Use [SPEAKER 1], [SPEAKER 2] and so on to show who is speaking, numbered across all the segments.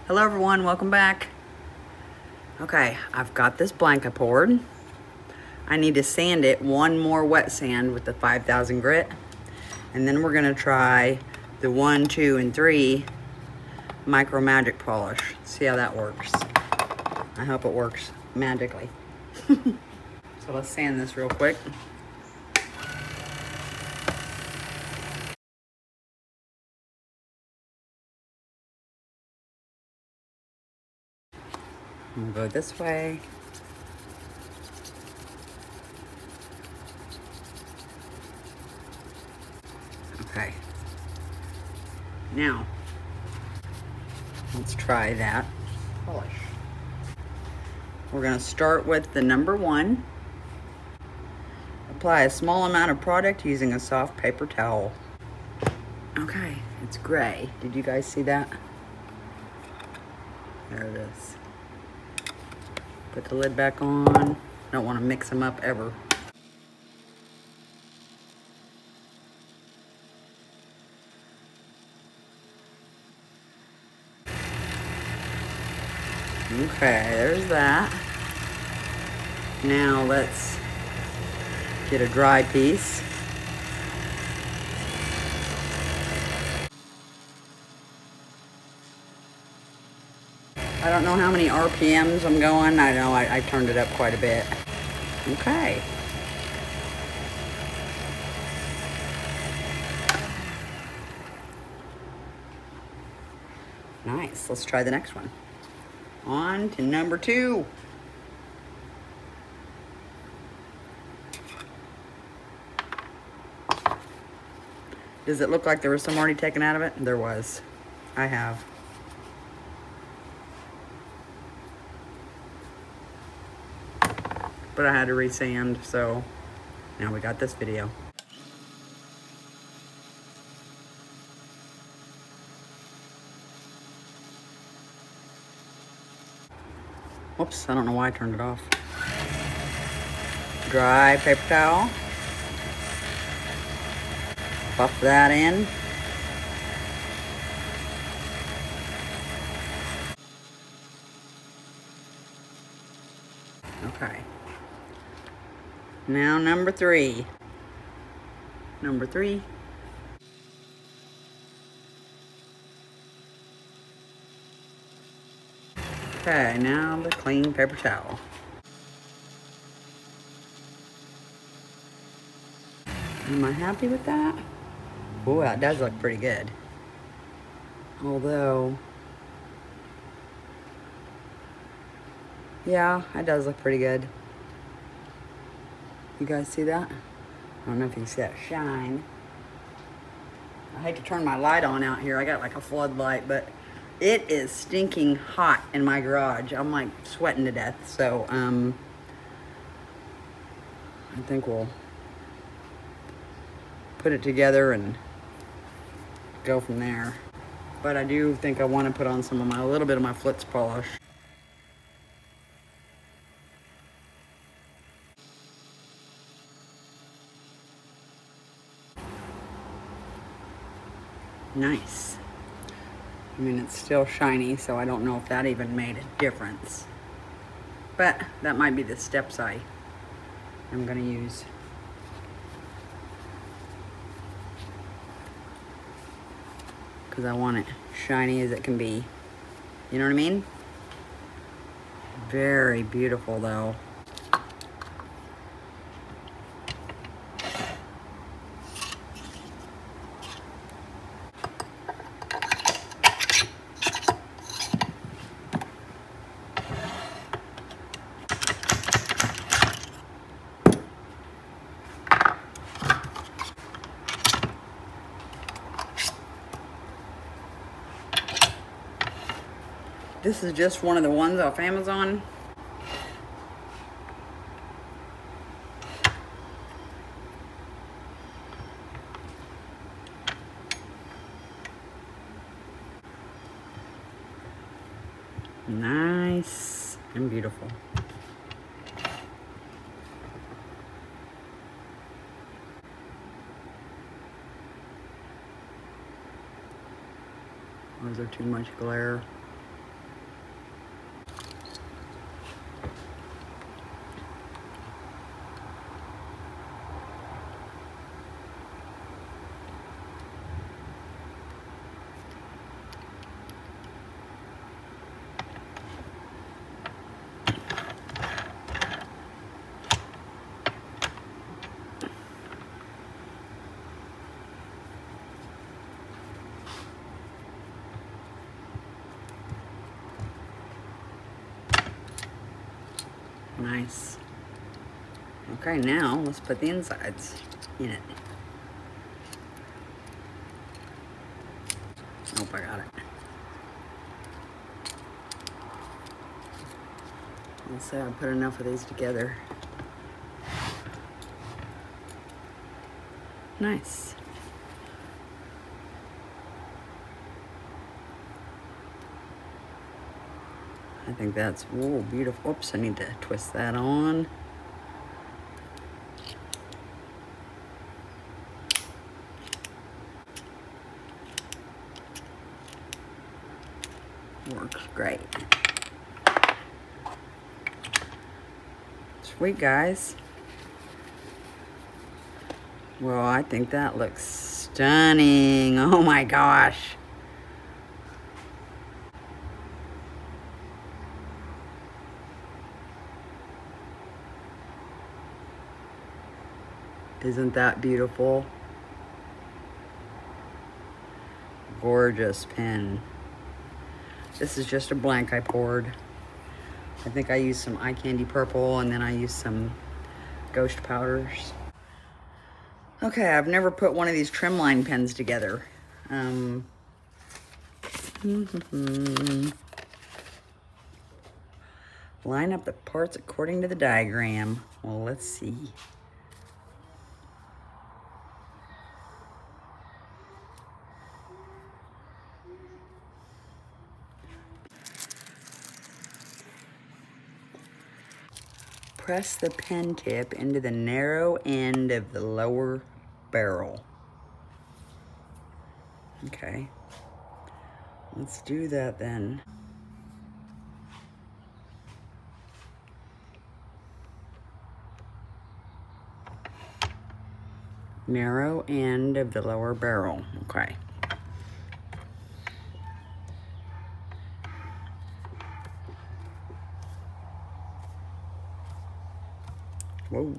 [SPEAKER 1] Hello everyone, welcome back. Okay, I've got this blanket poured. I need to sand it one more wet sand with the 5000 grit. And then we're gonna try the 1, 2, and 3 micro magic polish. See how that works. I hope it works magically. So let's sand this real quick. We'll go this way. Okay. Now, let's try that polish. We're gonna start with the number 1. Apply a small amount of product using a soft paper towel. Okay, it's gray. Did you guys see that? There it is. Put the lid back on. Don't want to mix them up ever. Okay, there's that. Now let's get a dry piece. I don't know how many RPMs I'm going. I know I turned it up quite a bit. Okay. Nice. Let's try the next one. On to number 2. Does it look like there was some already taken out of it? There was. I have. But I had to resand, so now we got this video. Whoops, I don't know why I turned it off. Dry paper towel. Buff that in. Okay. Now number 3. Number 3. Okay, now the clean paper towel. Am I happy with that? Oh, that does look pretty good. Although, yeah, it does look pretty good. You guys see that? I don't know if you can see that shine. I hate to turn my light on out here. I got like a floodlight, but it is stinking hot in my garage. I'm like sweating to death. So, I think we'll put it together and go from there. But I do think I want to put on a little bit of my Flitz polish. Nice. I mean, it's still shiny, so I don't know if that even made a difference. But that might be the steps I'm gonna use. Because I want it shiny as it can be. You know what I mean? Very beautiful though. This is just one of the ones off Amazon. Nice and beautiful. Or is there too much glare? Nice. Okay, now let's put the insides in it. Oh, I got it. Let's say I put enough of these together. Nice. I think that's, whoa, beautiful. Oops, I need to twist that on. Works great. Sweet, guys. Well, I think that looks stunning. Oh my gosh. Isn't that beautiful? Gorgeous pen. This is just a blank I poured. I think I used some eye candy purple and then I used some ghost powders. Okay, I've never put one of these trim line pens together. Line up the parts according to the diagram. Well, let's see. Press the pen tip into the narrow end of the lower barrel. Okay, let's do that then. Narrow end of the lower barrel, okay. Whoa.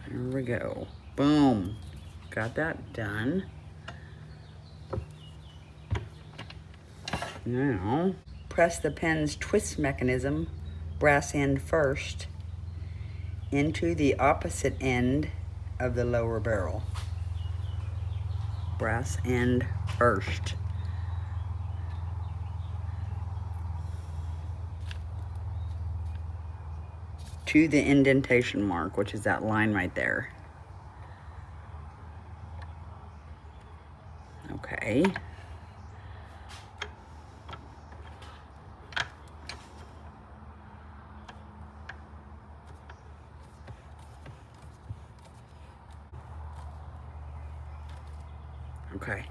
[SPEAKER 1] There we go. Boom. Got that done. Now, press the pen's twist mechanism, brass end first, into the opposite end of the lower barrel. Brass end first. To the indentation mark, which is that line right there. Okay. Okay.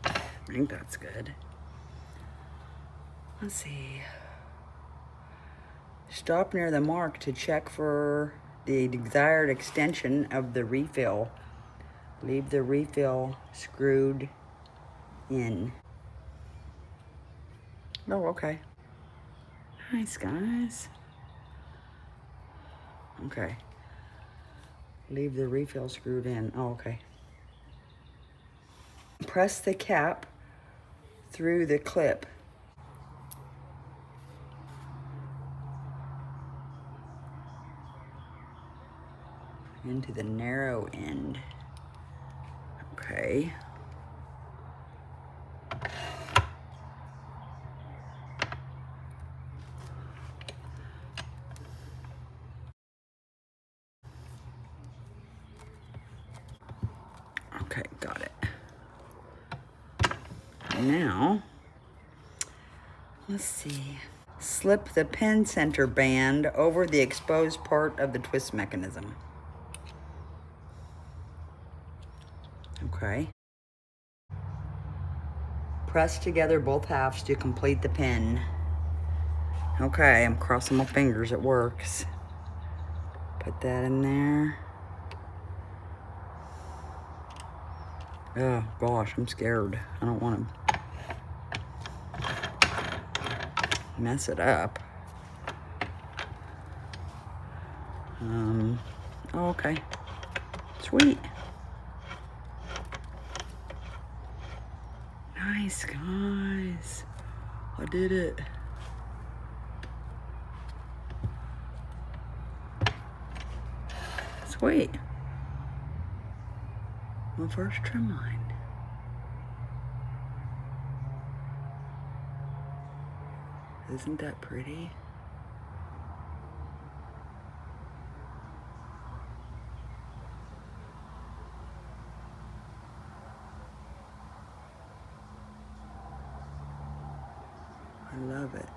[SPEAKER 1] I think that's good. Let's see. Stop near the mark to check for the desired extension of the refill. Leave the refill screwed in. Oh, okay. Nice, guys. Okay. Leave the refill screwed in. Oh, okay. Press the cap through the clip. Into the narrow end. Okay. Okay, got it. Now, let's see. Slip the pen center band over the exposed part of the twist mechanism. Okay. Press together both halves to complete the pin. Okay, I'm crossing my fingers, it works. Put that in there. Oh gosh, I'm scared. I don't want to mess it up. Oh, okay. Sweet. Nice, guys. I did it. Sweet. My first trim line. Isn't that pretty? I love it.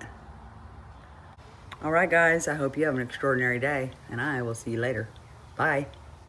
[SPEAKER 1] All right, guys, I hope you have an extraordinary day, and I will see you later. Bye.